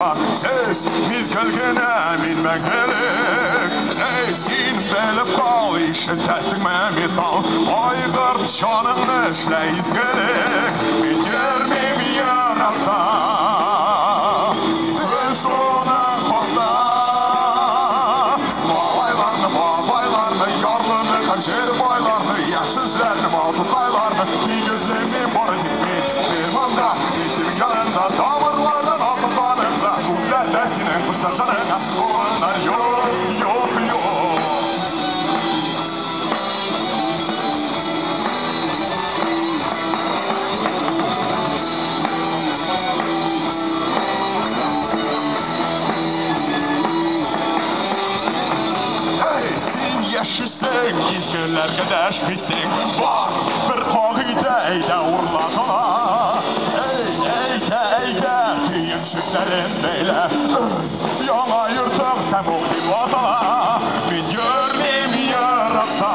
Biz gölgene minmek gerek. Sin belip kal işe tesime misal. Aygır şanını işleyiz gerek. Biz görmeyim yaratsa öz ona kosta. Babaylarını yarlarını kaçır baylarını yaşsızlarını maltutaylarını bir gözlerini boru dikmiş firmanda işin yanında tavırlardan altınlarında dertinin kuşlarına onlar yok yok yok. Hey, sen yaşısın, yüzgünler kadar bitsin. Var bir kahide eyle uğurlasana. Eyde, tüyüksüklerin beyle. Yana yırtım sen muhtim vatana. Ben görmeyim yaratsa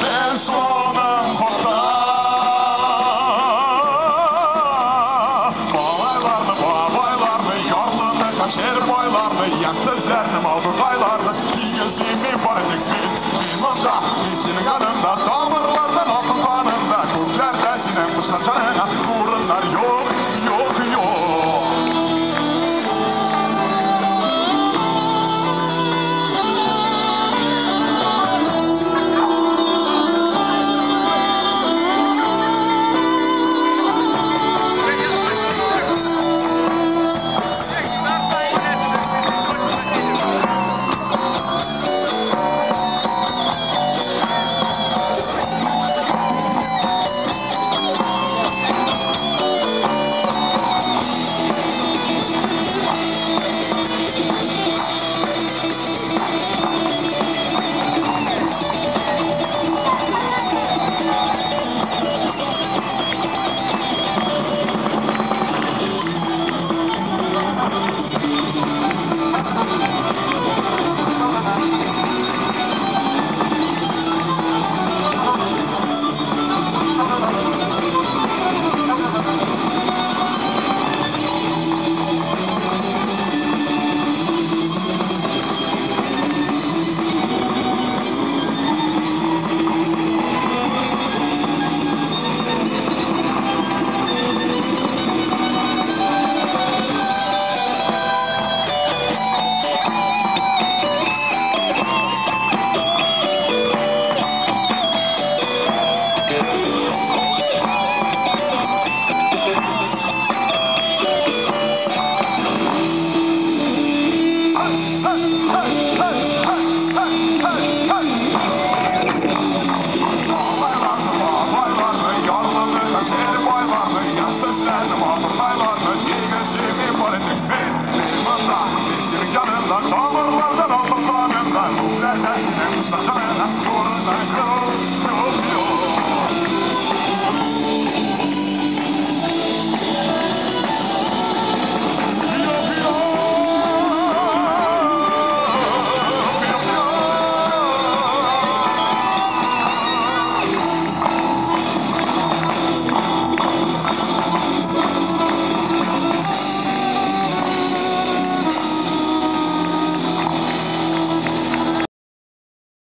ben sonum kosta. Babaylarını, yarlarını, kaşer boylarını, yaksızlarını, maldırtaylarını